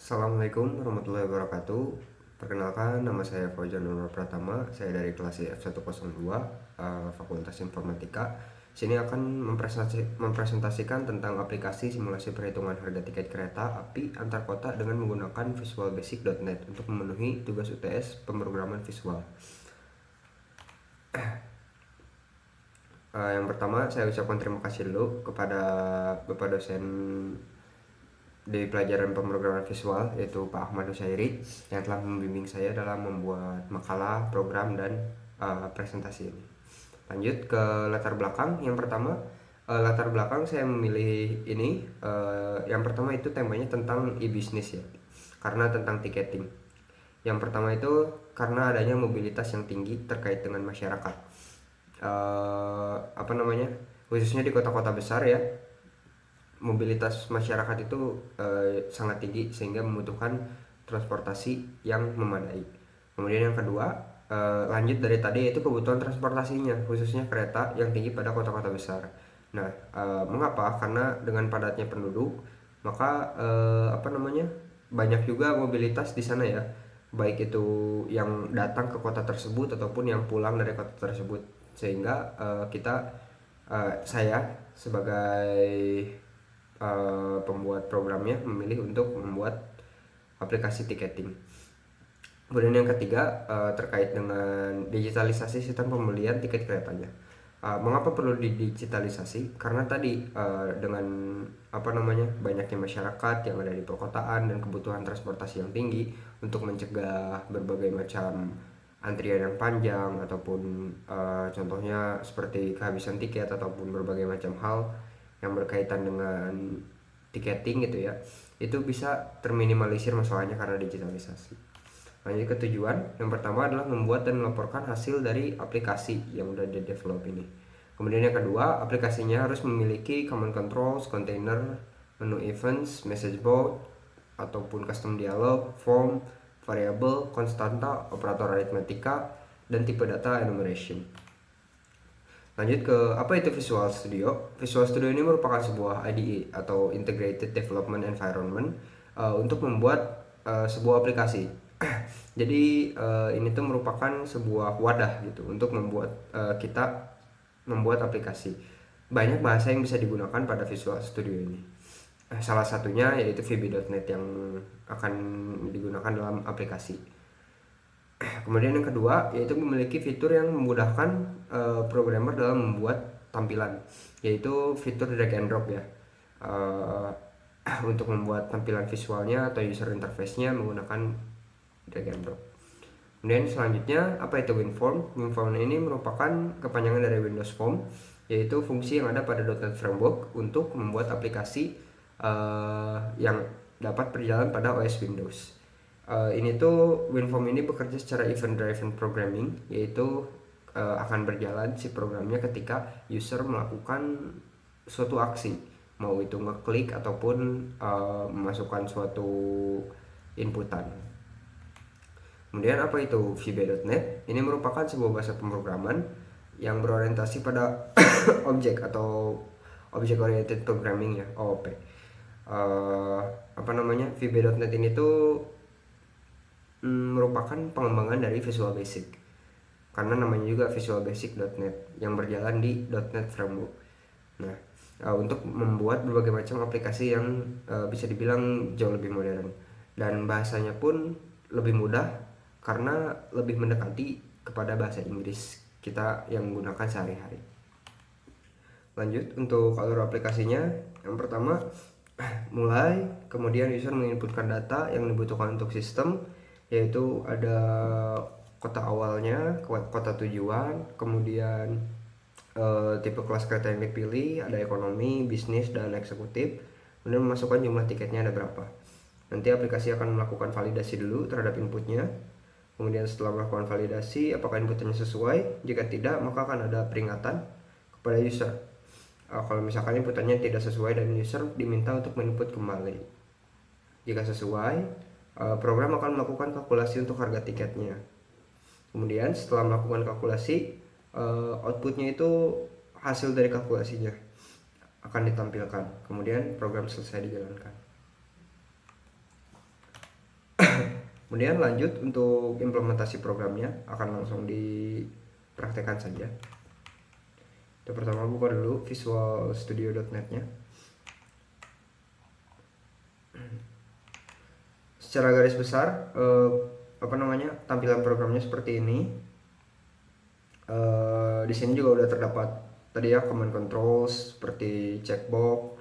Assalamualaikum warahmatullahi wabarakatuh. Perkenalkan, nama saya Fauzan Nurul Pratama. Saya dari kelas F102 Fakultas Informatika. Sini akan mempresentasikan tentang aplikasi simulasi perhitungan harga tiket kereta api antar kota dengan menggunakan visualbasic.net untuk memenuhi tugas UTS pemrograman visual. Yang pertama, saya ucapkan terima kasih dulu kepada Bapak dosen di pelajaran pemrograman visual, yaitu Pak Ahmad Husairi, yang telah membimbing saya dalam membuat makalah, program, dan presentasi ini. Lanjut ke latar belakang. Yang pertama, latar belakang saya memilih ini. Yang pertama itu temanya tentang e-business ya, karena tentang tiketing. Yang pertama itu karena adanya mobilitas yang tinggi terkait dengan masyarakat. Khususnya di kota-kota besar ya, mobilitas masyarakat itu sangat tinggi sehingga membutuhkan transportasi yang memadai. Kemudian yang kedua, lanjut dari tadi, yaitu kebutuhan transportasinya, khususnya kereta yang tinggi pada kota-kota besar. Nah, mengapa? Karena dengan padatnya penduduk, maka banyak juga mobilitas di sana ya, baik itu yang datang ke kota tersebut ataupun yang pulang dari kota tersebut, sehingga saya sebagai pembuat programnya memilih untuk membuat aplikasi tiketing. Kemudian yang ketiga, terkait dengan digitalisasi sistem pembelian tiket keretanya. Mengapa perlu didigitalisasi? Karena tadi dengan banyaknya masyarakat yang ada di perkotaan dan kebutuhan transportasi yang tinggi, untuk mencegah berbagai macam antrian yang panjang ataupun contohnya seperti kehabisan tiket ataupun berbagai macam hal yang berkaitan dengan tiketing gitu ya, itu bisa terminimalisir masalahnya karena digitalisasi. Lanjut ke tujuan. Yang pertama adalah membuat dan melaporkan hasil dari aplikasi yang udah di develop ini. Kemudian yang kedua, aplikasinya harus memiliki command controls, container, menu events, message board ataupun custom dialog, form, variable, konstanta, operator aritmetika, dan tipe data enumeration. Lanjut ke apa itu Visual Studio. Visual Studio ini merupakan sebuah IDE atau Integrated Development Environment untuk membuat sebuah aplikasi. Jadi ini tuh merupakan sebuah wadah gitu untuk membuat kita membuat aplikasi. Banyak bahasa yang bisa digunakan pada Visual Studio ini. Salah satunya yaitu VB.NET yang akan digunakan dalam aplikasi. Kemudian yang kedua, yaitu memiliki fitur yang memudahkan programmer dalam membuat tampilan, yaitu fitur drag and drop ya, untuk membuat tampilan visualnya atau user interface-nya menggunakan drag and drop. Kemudian selanjutnya, apa itu WinForm? WinForm ini merupakan kepanjangan dari Windows Form, yaitu fungsi yang ada pada .NET Framework untuk membuat aplikasi yang dapat berjalan pada OS Windows. Ini tuh WinForm ini bekerja secara event driven programming, yaitu akan berjalan si programnya ketika user melakukan suatu aksi, mau itu ngeklik ataupun memasukkan suatu inputan. Kemudian apa itu VB.NET? Ini merupakan sebuah bahasa pemrograman yang berorientasi pada objek atau Object Oriented Programming ya, OOP. VB.NET ini tuh merupakan pengembangan dari Visual Basic, karena namanya juga Visual Basic.NET yang berjalan di .NET Framework. Nah, untuk membuat berbagai macam aplikasi yang bisa dibilang jauh lebih modern, dan bahasanya pun lebih mudah karena lebih mendekati kepada bahasa Inggris kita yang menggunakan sehari-hari. Lanjut untuk alur aplikasinya. Yang pertama, mulai, kemudian user menginputkan data yang dibutuhkan untuk sistem, yaitu ada kota awalnya, kota tujuan, kemudian tipe kelas kereta yang dipilih, ada ekonomi, bisnis, dan eksekutif, kemudian memasukkan jumlah tiketnya ada berapa. Nanti aplikasi akan melakukan validasi dulu terhadap inputnya. Kemudian setelah melakukan validasi, apakah inputnya sesuai? Jika tidak, maka akan ada peringatan kepada user. Kalau misalkan inputannya tidak sesuai dan user diminta untuk menginput kembali. Jika sesuai, program akan melakukan kalkulasi untuk harga tiketnya. Kemudian setelah melakukan kalkulasi, outputnya itu hasil dari kalkulasinya akan ditampilkan. Kemudian program selesai dijalankan. Kemudian lanjut untuk implementasi programnya, akan langsung dipraktekkan saja. Kita pertama buka dulu Visual Studio.net-nya. Secara garis besar tampilan programnya seperti ini. Di sini juga udah terdapat tadi ya command controls seperti checkbox,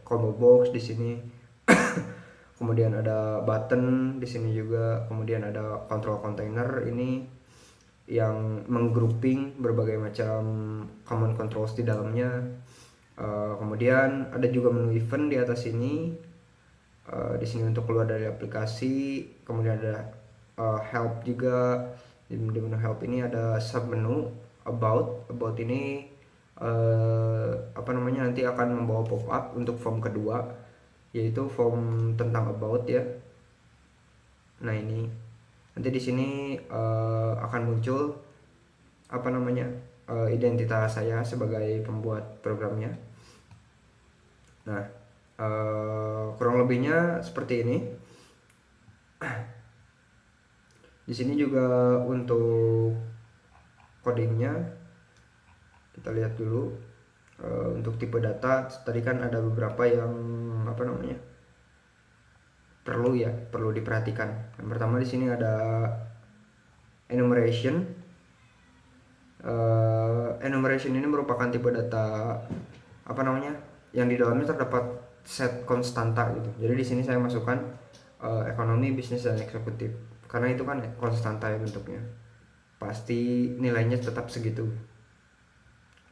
combo box di sini. Kemudian ada button di sini juga, kemudian ada control container ini yang menggrouping berbagai macam command controls di dalamnya. Kemudian ada juga menu event di atas ini. Di sini untuk keluar dari aplikasi. Kemudian ada help juga. Di menu help ini ada sub menu about ini nanti akan membawa pop up untuk form kedua, yaitu form tentang about ya. Nah ini nanti di sini akan muncul identitas saya sebagai pembuat programnya. Nah kurang lebihnya seperti ini. Di sini juga untuk codingnya kita lihat dulu. Untuk tipe data tadi kan ada beberapa yang perlu diperhatikan. Yang pertama di sini ada enumeration. Enumeration ini merupakan tipe data yang di dalamnya terdapat set konstanta gitu. Jadi di sini saya masukkan ekonomi, bisnis, dan eksekutif. Karena itu kan konstanta ya bentuknya. Pasti nilainya tetap segitu.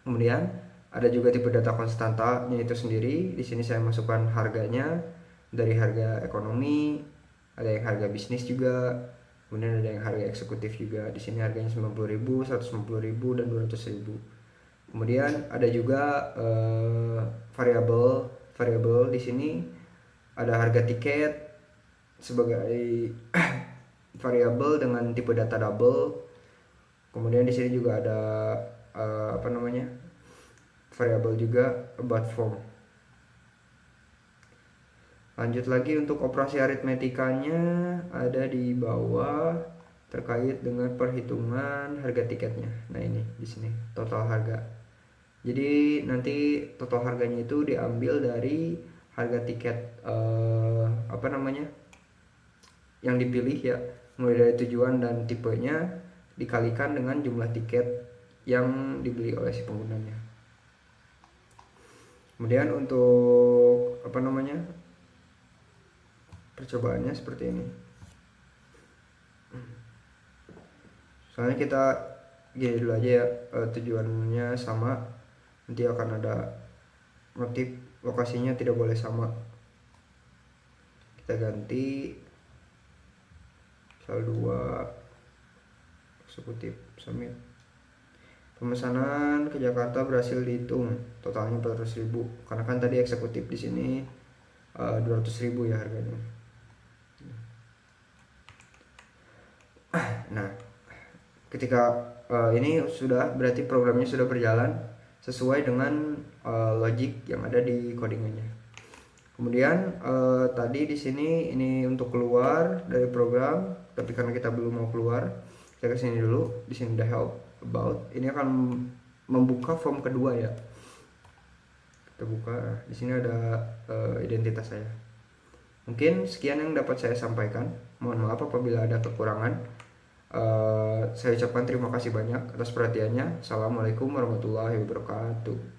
Kemudian ada juga tipe data konstantanya itu sendiri. Di sini saya masukkan harganya dari harga ekonomi, ada yang harga bisnis juga, kemudian ada yang harga eksekutif juga. Di sini harganya 90.000, 150.000, dan 200.000. Kemudian ada juga variabel di sini ada harga tiket sebagai variabel dengan tipe data double. Kemudian di sini juga ada variabel juga about form. Lanjut lagi untuk operasi aritmetikanya ada di bawah terkait dengan perhitungan harga tiketnya. Nah ini di sini total harga. Jadi nanti total harganya itu diambil dari harga tiket yang dipilih ya, mulai dari tujuan dan tipenya dikalikan dengan jumlah tiket yang dibeli oleh si penggunanya. Kemudian untuk percobaannya seperti ini. Soalnya kita gini dulu aja ya, tujuannya sama, nanti akan ada motif lokasinya tidak boleh sama. Kita ganti misal 2 eksekutif, submit. Pemesanan ke Jakarta berhasil dihitung, totalnya 400.000. Karena kan tadi eksekutif di sini 200.000 ya harganya. Nah, ketika ini sudah berarti programnya sudah berjalan sesuai dengan logic yang ada di codingannya. Kemudian tadi di sini ini untuk keluar dari program, tapi karena kita belum mau keluar, saya ke sini dulu. Di sini ada help about. Ini akan membuka form kedua ya. Kita buka. Di sini ada identitas saya. Mungkin sekian yang dapat saya sampaikan. Mohon maaf apabila ada kekurangan. Saya ucapkan terima kasih banyak atas perhatiannya. Assalamualaikum warahmatullahi wabarakatuh.